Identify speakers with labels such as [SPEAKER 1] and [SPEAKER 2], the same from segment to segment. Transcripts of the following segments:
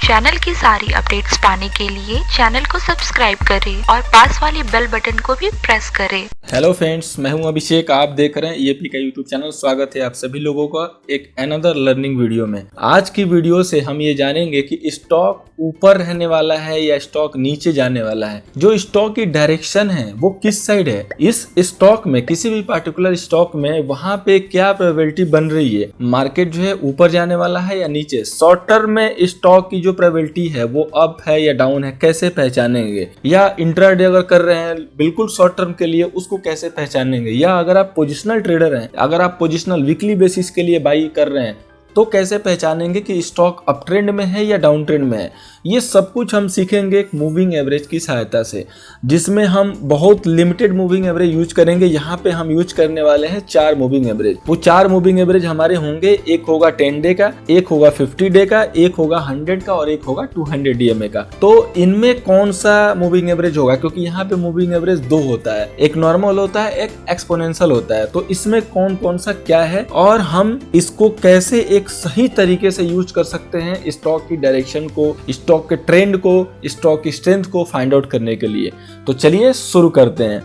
[SPEAKER 1] Channel की सारी updates पाने के लिए चैनल को सब्सक्राइब करें और पास वाली बेल बटन को भी प्रेस करें।
[SPEAKER 2] हेलो फ्रेंड्स, मैं हूं अभिषेक। आप देख रहे हैं ईएपी का यूट्यूब चैनल। स्वागत है आप सभी लोगों का एक अनदर लर्निंग वीडियो में। आज की वीडियो से हम ये जानेंगे कि स्टॉक ऊपर रहने वाला है या स्टॉक नीचे जाने वाला है। जो स्टॉक की डायरेक्शन है वो किस साइड है, इस स्टॉक में किसी भी पार्टिकुलर स्टॉक में वहां पे क्या प्रोबेबिलिटी बन रही है। मार्केट जो है ऊपर जाने वाला है या नीचे। शॉर्ट टर्म में स्टॉक की जो प्रोबेबिलिटी है वो अप है या डाउन है, कैसे पहचानेंगे। या इंट्राडे अगर कर रहे हैं बिल्कुल शॉर्ट टर्म के लिए, उसको कैसे पहचानेंगे। या अगर आप पोजिशनल ट्रेडर हैं, अगर आप पोजिशनल वीकली बेसिस के लिए बाई कर रहे हैं, तो कैसे पहचानेंगे कि स्टॉक अप ट्रेंड में है या डाउन ट्रेंड में है। ये सब कुछ हम सीखेंगे एक मूविंग एवरेज की सहायता से, जिसमें हम बहुत लिमिटेड मूविंग एवरेज यूज करेंगे। यहाँ पे हम यूज करने वाले हैं 4 मूविंग एवरेज। वो 4 मूविंग एवरेज हमारे होंगे, एक होगा 10 डे का, एक होगा 50 डे का, एक होगा 100 का और एक होगा 200 डीएमए का। तो इनमें कौन सा मूविंग एवरेज होगा, क्योंकि यहाँ पे मूविंग एवरेज 2 होता है, एक नॉर्मल होता है, एक एक्सपोनेंशियल होता है। तो इसमें कौन कौन सा क्या है और हम इसको कैसे एक सही तरीके से यूज कर सकते हैं स्टॉक की डायरेक्शन को, स्टॉक के ट्रेंड को, स्टॉक की स्ट्रेंथ को फाइंड आउट करने के लिए। तो चलिए शुरू करते हैं।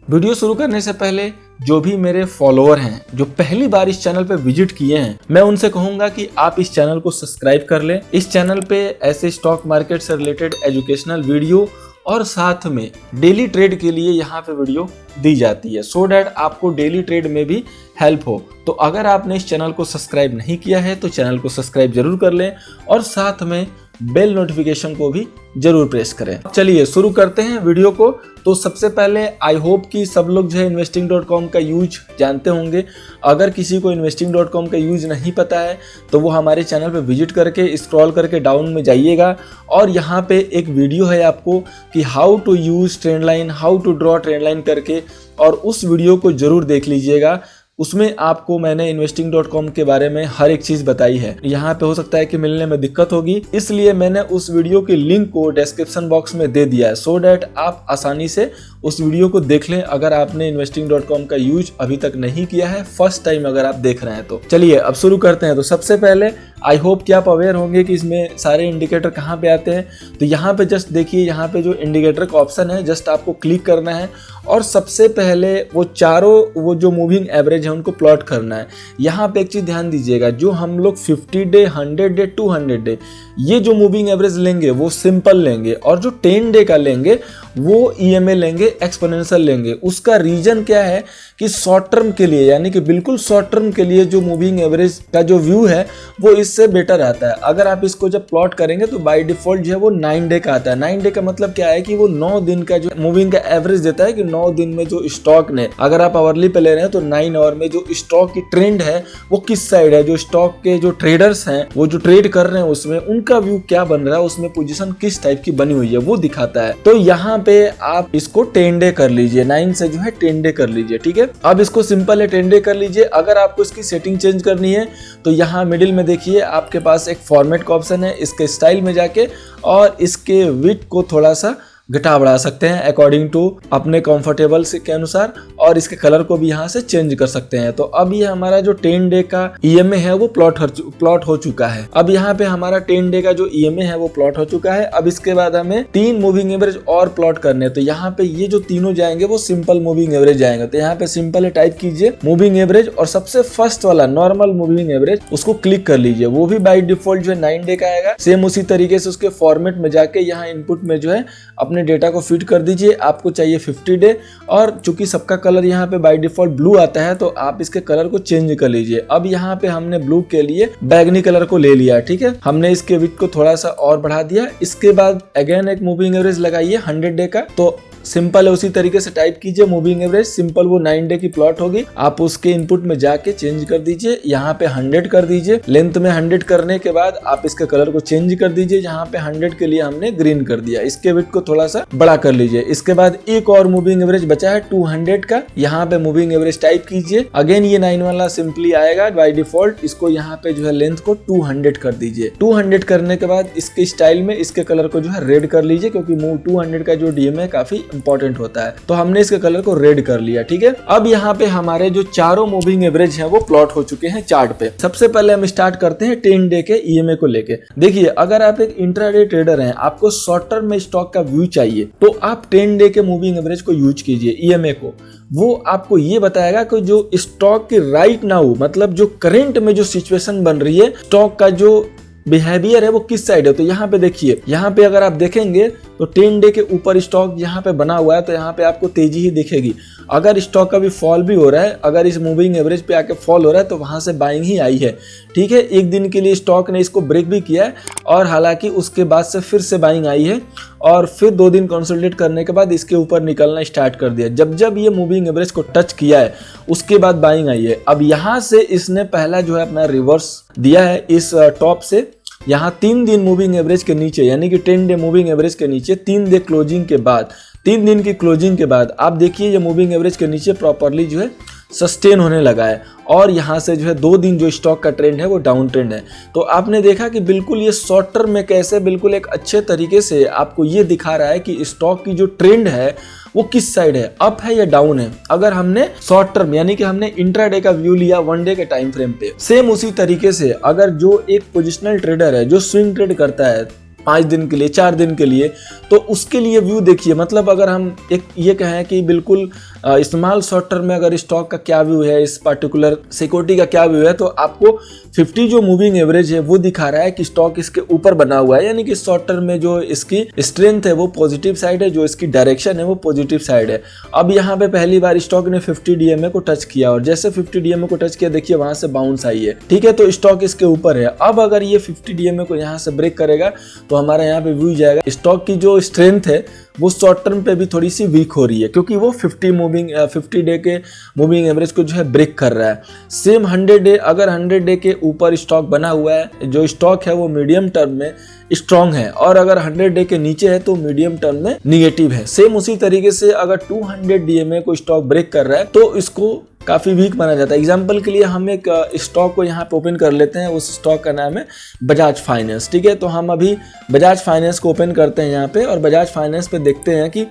[SPEAKER 2] वीडियो शुरू करने से पहले जो भी मेरे फॉलोअर हैं, जो पहली बार इस चैनल पे विजिट किए हैं, मैं उनसे कहूंगा कि आप इस चैनल को सब्सक्राइब कर लें। इस चैनल पे ऐसे स्टॉक मार्केट से रिलेटेड एजुकेशनल वीडियो और साथ में डेली ट्रेड के लिए यहाँ पे वीडियो दी जाती है, सो डैट आपको डेली ट्रेड में भी हेल्प हो। तो अगर आपने इस चैनल को सब्सक्राइब नहीं किया है तो चैनल को सब्सक्राइब जरूर कर लें और साथ में बेल नोटिफिकेशन को भी जरूर प्रेस करें। चलिए शुरू करते हैं वीडियो को। तो सबसे पहले आई होप कि सब लोग जो है investing.com का यूज जानते होंगे। अगर किसी को investing.com का यूज नहीं पता है तो वो हमारे चैनल पे विजिट करके स्क्रॉल करके डाउन में जाइएगा और यहाँ पे एक वीडियो है आपको कि how to use trend line, how to draw trend line करके, और उस वीडियो को जरूर देख लीजिएगा। उसमें आपको मैंने investing.com के बारे में हर एक चीज बताई है। यहाँ पे हो सकता है कि मिलने में दिक्कत होगी, इसलिए मैंने उस वीडियो के लिंक को डिस्क्रिप्शन बॉक्स में दे दिया है, सो डैट आप आसानी से उस वीडियो को देख लें अगर आपने investing.com का यूज अभी तक नहीं किया है, फर्स्ट टाइम अगर आप देख रहे हैं तो। चलिए अब शुरू करते हैं। तो सबसे पहले आई होप कि आप अवेयर होंगे कि इसमें सारे इंडिकेटर कहाँ पे आते हैं। तो यहाँ पे जस्ट देखिए, यहाँ पे जो इंडिकेटर का ऑप्शन है जस्ट आपको क्लिक करना है और सबसे पहले वो चारों वो जो मूविंग एवरेज है उनको प्लॉट करना है। यहाँ पे एक चीज ध्यान दीजिएगा, जो हम लोग 50 डे, 100 डे, 200 डे ये जो मूविंग एवरेज लेंगे वो सिंपल लेंगे, और जो 10 डे का लेंगे वो ईएमए लेंगे, एक्सपोनेंशियल लेंगे। उसका रीजन क्या है कि शॉर्ट टर्म के लिए, यानी कि बिल्कुल शॉर्ट टर्म के लिए जो मूविंग एवरेज का जो व्यू है वो इससे बेटर आता है। अगर आप इसको जब प्लॉट करेंगे तो बाय डिफॉल्ट जो है वो 9 डे का आता है। 9 डे का मतलब क्या है कि वो 9 दिन का जो मूविंग का एवरेज देता है कि 9 दिन में जो स्टॉक ने, अगर आप आवरली पे ले रहे हैं तो 9 आवर में जो स्टॉक की ट्रेंड है वो किस साइड है, जो स्टॉक के जो ट्रेडर्स हैं वो जो ट्रेड कर रहे हैं उसमें उनका व्यू क्या बन रहा है, उसमें पोजीशन किस टाइप की बनी हुई है वो दिखाता है। तो यहाँ पे आप इसको 10 डे कर लीजिए, 9 से जो है 10 डे कर लीजिए, ठीक है। अब इसको सिंपल है 10 डे कर लीजिए। अगर आपको इसकी सेटिंग चेंज करनी है तो यहाँ मिडिल में देखिए आपके पास एक फॉर्मेट का ऑप्शन है, इसके स्टाइल में जाके और इसके विड्थ को थोड़ा सा घटा बढ़ा सकते हैं अकॉर्डिंग टू अपने कंफर्टेबल से के अनुसार, और इसके कलर को भी यहाँ से चेंज कर सकते हैं। तो अब ये हमारा जो 10 डे का ईएमए है वो प्लॉट हो चुका है। अब यहाँ पे हमारा 10 डे का जो ईएमए है वो प्लॉट हो चुका है। अब इसके बाद हमें 3 मूविंग एवरेज और प्लॉट करने हैं। तो यहाँ पे ये जो तीनों जाएंगे वो सिंपल मूविंग एवरेज जाएंगे। तो यहाँ पे सिंपल टाइप कीजिए मूविंग एवरेज और सबसे फर्स्ट वाला नॉर्मल मूविंग एवरेज उसको क्लिक कर लीजिए। वो भी बाई डिफॉल्ट जो है 9 डे का आएगा। सेम उसी तरीके से उसके फॉर्मेट में जाके यहाँ इनपुट में जो है अपने डेटा को फिट कर दीजिए। आपको चाहिए 50 डे, और चूंकि सबका कलर यहाँ पे बाय डिफॉल्ट ब्लू आता है तो आप इसके कलर को चेंज कर लीजिए। अब यहाँ पे हमने ब्लू के लिए बैगनी कलर को ले लिया, ठीक है। हमने इसके विड्थ को थोड़ा सा और बढ़ा दिया। इसके बाद अगेन एक मूविंग एवरेज लगाइए 100 डे का। तो सिंपल है, उसी तरीके से टाइप कीजिए मूविंग एवरेज, सिंपल वो 9 डे की प्लॉट होगी। आप उसके इनपुट में जाके चेंज कर दीजिए, यहाँ पे 100 कर दीजिए। लेंथ में 100 करने के बाद आप इसके कलर को चेंज कर दीजिए। यहाँ पे 100 के लिए हमने ग्रीन कर दिया। इसके विड्थ को थोड़ा सा बड़ा कर लीजिए। इसके बाद एक और मूविंग एवरेज बचा है 200 का। यहाँ पे मूविंग एवरेज टाइप कीजिए। अगेन ये 9 वाला सिंपली आएगा बाय डिफॉल्ट। इसको यहाँ पे जो है लेंथ को 200 कर दीजिए। 200 करने के बाद इसके स्टाइल में इसके कलर को जो है रेड कर लीजिए, क्योंकि 200 का जो डीएमए काफी इंपॉर्टेंट होता है। तो हमने इसके कलर को रेड कर लिया, ठीक है। अब यहाँ पे हमारे जो चारों मूविंग एवरेज हैं वो प्लॉट हो चुके हैं चार्ट पे। सबसे पहले हम स्टार्ट करते हैं 10 डे के ईएमए को लेके। देखिए, अगर आप एक इंट्राडे ट्रेडर हैं, आपको शॉर्ट टर्म में स्टॉक का व्यू चाहिए, तो आप 10 डे के मूविंग एवरेज को यूज कीजिए, ईएमए को। वो आपको ये बताएगा कि जो स्टॉक की राइट नाउ, मतलब जो करंट में जो सिचुएशन बन रही है, स्टॉक का जो बिहेवियर है वो किस साइड है। तो यहाँ पे देखिए, यहाँ पे अगर आप देखेंगे तो 10 डे के ऊपर स्टॉक यहाँ पे बना हुआ है, तो यहाँ पे आपको तेजी ही दिखेगी। अगर स्टॉक का भी फॉल भी हो रहा है, अगर इस मूविंग एवरेज पे आके फॉल हो रहा है, तो वहां से बाइंग ही आई है, ठीक है। एक दिन के लिए स्टॉक ने इसको ब्रेक भी किया है, और हालांकि उसके बाद से फिर से बाइंग आई है, और फिर 2 दिन कंसोलिडेट करने के बाद इसके ऊपर निकलना स्टार्ट कर दिया। जब ये मूविंग एवरेज को टच किया है, उसके बाद बाइंग आई है। अब यहाँ से इसने पहला जो है अपना रिवर्स दिया है इस टॉप से। यहाँ 3 दिन मूविंग एवरेज के नीचे, यानी कि 10 डे मूविंग एवरेज के नीचे 3 डे क्लोजिंग के बाद, 3 दिन की क्लोजिंग के बाद आप देखिए ये मूविंग एवरेज के नीचे प्रॉपरली जो है सस्टेन होने लगा है, और यहाँ से जो है 2 दिन जो स्टॉक का ट्रेंड है वो डाउन ट्रेंड है। तो आपने देखा कि बिल्कुल ये शॉर्ट टर्म में कैसे बिल्कुल एक अच्छे तरीके से आपको ये दिखा रहा है कि स्टॉक की जो ट्रेंड है वो किस साइड है, अप है या डाउन है। अगर हमने शॉर्ट टर्म यानी कि हमने इंट्राडे का व्यू लिया 1 डे के टाइम फ्रेम पे, सेम उसी तरीके से अगर जो एक पोजिशनल ट्रेडर है जो स्विंग ट्रेड करता है 5 दिन के लिए, 4 दिन के लिए, तो उसके लिए व्यू देखिए। मतलब अगर हम एक ये कहें कि बिल्कुल स्मॉल शॉर्ट टर्म में अगर स्टॉक का क्या व्यू है, इस पर्टिकुलर सिक्योरिटी का क्या व्यू है, तो आपको 50 जो मूविंग एवरेज है वो दिखा रहा है कि स्टॉक इसके ऊपर बना हुआ है, यानी कि शॉर्ट टर्म में जो इसकी स्ट्रेंथ है वो पॉजिटिव साइड है, जो इसकी डायरेक्शन है वो पॉजिटिव साइड है। अब यहाँ पे पहली बार स्टॉक ने 50 डीएमए को टच किया, और जैसे 50 डीएमए को टच किया, देखिए वहां से बाउंस आई है, ठीक है। तो स्टॉक इसके ऊपर है। अब अगर ये 50 डीएमए को यहाँ से ब्रेक करेगा, तो हमारा यहाँ पे व्यू जाएगा स्टॉक की जो स्ट्रेंथ है वो शॉर्ट टर्म पे भी थोड़ी सी वीक हो रही है, क्योंकि वो 50 डे के मूविंग एवरेज को जो है ब्रेक कर रहा है। सेम 100 डे, अगर 100 डे के ऊपर स्टॉक बना हुआ है, जो स्टॉक है वो मीडियम टर्म में स्ट्रॉन्ग है, और अगर 100 डे के नीचे है तो मीडियम टर्म में निगेटिव है। सेम उसी तरीके से अगर 200 डीएमए को स्टॉक ब्रेक कर रहा है तो इसको काफी वीक माना जाता है। एग्जाम्पल के लिए हम एक स्टॉक को यहाँ पे ओपन कर लेते हैं, उस स्टॉक का नाम है बजाज फाइनेंस, ठीक है। तो हम अभी बजाज फाइनेंस को ओपन करते हैं यहाँ पे, और बजाज फाइनेंस पे देखते हैं कि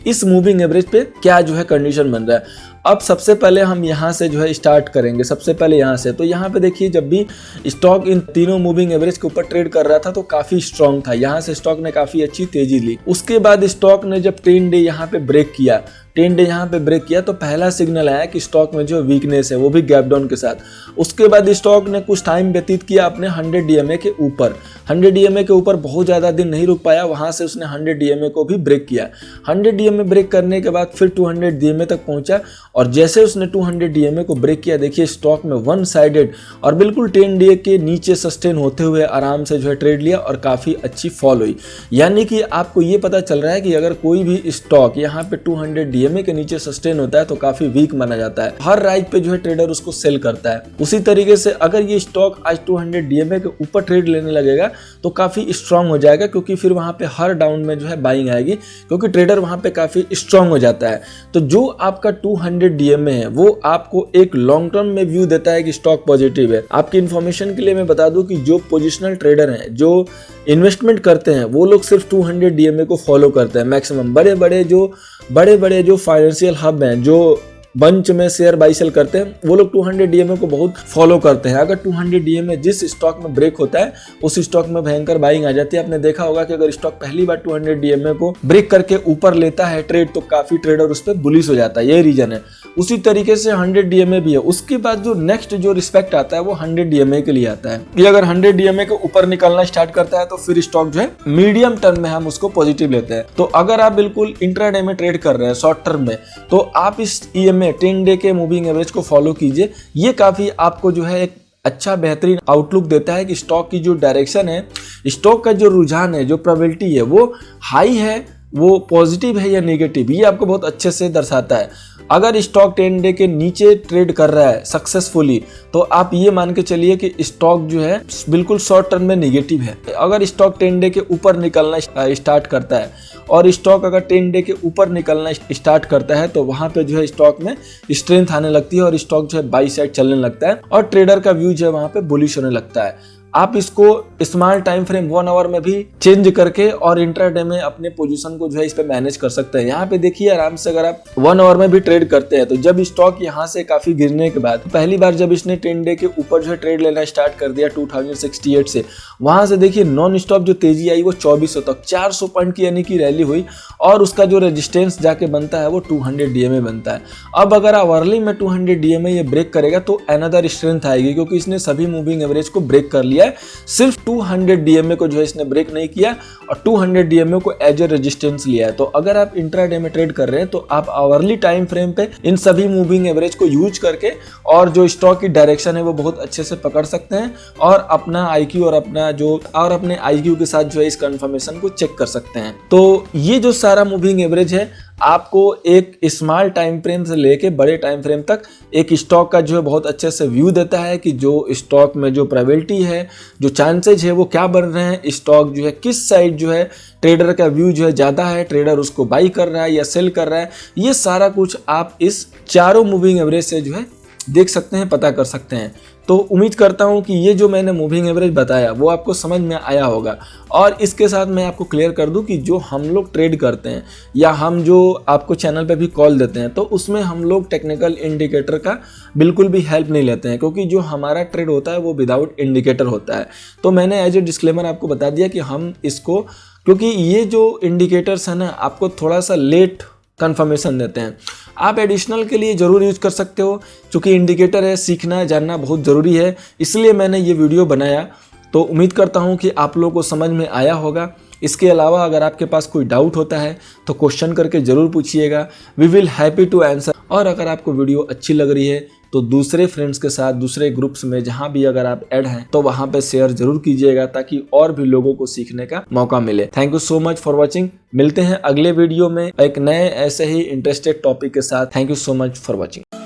[SPEAKER 2] इस मूविंग एवरेज पे क्या जो है कंडीशन बन रहा है। अब सबसे पहले हम यहाँ से जो है स्टार्ट करेंगे, सबसे पहले यहाँ से। तो यहाँ पे देखिए, जब भी स्टॉक इन तीनों मूविंग एवरेज के ऊपर ट्रेड कर रहा था तो काफी स्ट्रांग था, यहाँ से स्टॉक ने काफी अच्छी तेजी ली। उसके बाद स्टॉक ने जब 10 डे यहाँ पे ब्रेक किया, 10 डे यहाँ पे ब्रेक किया, तो पहला सिग्नल आया कि स्टॉक में जो वीकनेस है वो भी गैप डाउन के साथ। उसके बाद स्टॉक ने कुछ टाइम व्यतीत किया अपने 100 डीएमए के ऊपर। 100 डीएमए के ऊपर बहुत ज़्यादा दिन नहीं रुक पाया, वहाँ से उसने 100 डीएमए को भी ब्रेक किया। 100 डीएमए ब्रेक करने के बाद फिर 200 डीएमए तक पहुँचा, और जैसे उसने 200 डीएमए को ब्रेक किया, देखिए स्टॉक में 1 साइडेड और बिल्कुल 10 डे के नीचे सस्टेन होते हुए आराम से जो है ट्रेड लिया, और काफ़ी अच्छी फॉल हुई। यानी कि आपको ये पता चल रहा है कि अगर कोई भी स्टॉक यहाँ पे 200 डीएमए के नीचे सस्टेन होता है तो काफी वीक माना जाता है, हर राइज पे जो है ट्रेडर उसको सेल करता है। उसी तरीके से अगर ये स्टॉक आज 200 डीएमए के ऊपर ट्रेड लेने लगेगा तो काफी स्ट्रांग हो जाएगा, क्योंकि फिर वहां पे हर डाउन में जो है बाइंग आएगी, क्योंकि ट्रेडर वहां पे काफी स्ट्रांग हो जाता है। तो जो आपका 200 डीएमए है वो आपको एक लॉन्ग टर्म में व्यू देता है कि स्टॉक पॉजिटिव है। आपकी इन्फॉर्मेशन के लिए मैं बता दूं कि जो पोजिशनल ट्रेडर हैं, जो इन्वेस्टमेंट करते हैं, वो लोग सिर्फ 200 डीएमए को फॉलो करते हैं मैक्सिमम। बड़े बड़े जो फाइनेंशियल हब हैं, जो बंच में शेयर बाई सेल करते हैं, वो लोग 200 डीएमए को बहुत फॉलो करते हैं। अगर 200 डीएमए जिस स्टॉक में ब्रेक होता है उस स्टॉक में भयंकर बाइंग आ जाती है। आपने देखा होगा कि अगर स्टॉक पहली बार 200 डीएमए को ब्रेक करके ऊपर लेता है ट्रेड, तो काफी ट्रेडर उस पर बुलिश हो जाता है, यही रीजन है। उसी तरीके से 100 डीएमए भी है। उसके बाद जो नेक्स्ट जो रिस्पेक्ट आता है वो 100 डीएमए के लिए आता है। ये अगर 100 डीएमए के ऊपर निकलना स्टार्ट करता है तो फिर स्टॉक जो है मीडियम टर्म में हम उसको पॉजिटिव लेते हैं। तो अगर आप बिल्कुल इंट्राडे में ट्रेड कर रहे हैं शॉर्ट टर्म में, तो आप इस ईएमए 10 डे के मूविंग एवरेज को फॉलो कीजिए। ये काफी आपको जो है एक अच्छा बेहतरीन आउटलुक देता है कि स्टॉक की जो डायरेक्शन है, स्टॉक का जो रुझान है, जो प्रोबेबिलिटी है वो हाई है, वो पॉजिटिव है या नेगेटिव, ये आपको बहुत अच्छे से दर्शाता है। अगर स्टॉक 10 डे के नीचे ट्रेड कर रहा है सक्सेसफुली, तो आप ये मान के चलिए कि स्टॉक जो है बिल्कुल शॉर्ट टर्म में नेगेटिव है। अगर स्टॉक 10 डे के ऊपर निकलना स्टार्ट करता है, और स्टॉक अगर 10 डे के ऊपर निकलना स्टार्ट करता है, तो वहां पे जो है स्टॉक में स्ट्रेंथ आने लगती है और स्टॉक जो है बाई साइड चलने लगता है, और ट्रेडर का व्यू जो है वहां पे बुलिश होने लगता है। आप इसको स्मॉल टाइम फ्रेम 1 आवर में भी चेंज करके और इंट्राडे में अपने पोजीशन को जो है इस पे मैनेज कर सकते हैं। यहाँ पे देखिए आराम से अगर आप 1 आवर में भी ट्रेड करते हैं तो जब स्टॉक यहाँ से काफी गिरने के बाद पहली बार जब इसने 10 डे के ऊपर जो है ट्रेड लेना स्टार्ट कर दिया 2068 से, वहां से देखिए नॉन स्टॉप जो तेजी आई वो 2400 तक 400 पॉइंट की यानी कि रैली हुई और उसका जो रेजिस्टेंस जाके बनता है वो 200 DMA बनता है। अब अगर आवरली में 200 DMA ये ब्रेक करेगा तो अनदर स्ट्रेंथ आएगी क्योंकि इसने सभी मूविंग एवरेज को ब्रेक कर लिया है, सिर्फ 200 DMA को जो है इसने ब्रेक नहीं किया और 200 DMA को एज ए रेजिस्टेंस लिया है। तो अगर आप इंट्राडे में ट्रेड कर रहे हैं तो आप आवरली टाइम फ्रेम पे इन सभी मूविंग एवरेज को यूज करके और जो स्टॉक की डायरेक्शन है वो बहुत अच्छे से पकड़ सकते हैं और अपना IQ और अपने IQ के साथ जो है इस कंफर्मेशन को चेक कर सकते हैं। तो ये जो सारा मूविंग एवरेज है आपको एक स्मॉल टाइम फ्रेम से लेके बड़े टाइम फ्रेम तक एक स्टॉक का जो है बहुत अच्छे से व्यू देता है कि जो स्टॉक में जो प्रोबेबिलिटी है, जो चांसेज है वो क्या बन रहे हैं, स्टॉक जो है किस साइड जो है ट्रेडर का व्यू जो है ज़्यादा है, ट्रेडर उसको बाई कर रहा है या सेल कर रहा है, ये सारा कुछ आप इस चारों मूविंग एवरेज से जो है देख सकते हैं, पता कर सकते हैं। तो उम्मीद करता हूं कि ये जो मैंने मूविंग एवरेज बताया वो आपको समझ में आया होगा। और इसके साथ मैं आपको क्लियर कर दूं कि जो हम लोग ट्रेड करते हैं या हम जो आपको चैनल पे भी कॉल देते हैं तो उसमें हम लोग टेक्निकल इंडिकेटर का बिल्कुल भी हेल्प नहीं लेते हैं क्योंकि जो हमारा ट्रेड होता है वो विदाउट इंडिकेटर होता है। तो मैंने एज ए डिस्क्लेमर आपको बता दिया कि हम इसको, क्योंकि ये जो इंडिकेटर्स है ना आपको थोड़ा सा लेट कंफर्मेशन देते हैं, आप एडिशनल के लिए ज़रूर यूज कर सकते हो। क्योंकि इंडिकेटर है, सीखना जानना बहुत ज़रूरी है, इसलिए मैंने ये वीडियो बनाया। तो उम्मीद करता हूँ कि आप लोगों को समझ में आया होगा। इसके अलावा अगर आपके पास कोई डाउट होता है तो क्वेश्चन करके ज़रूर पूछिएगा, we will happy to answer. और अगर आपको वीडियो अच्छी लग रही है तो दूसरे फ्रेंड्स के साथ दूसरे ग्रुप्स में जहां भी अगर आप ऐड हैं तो वहां पे शेयर जरूर कीजिएगा ताकि और भी लोगों को सीखने का मौका मिले। Thank you so much for watching. मिलते हैं अगले वीडियो में एक नए ऐसे ही इंटरेस्टेड टॉपिक के साथ। Thank you so much for watching.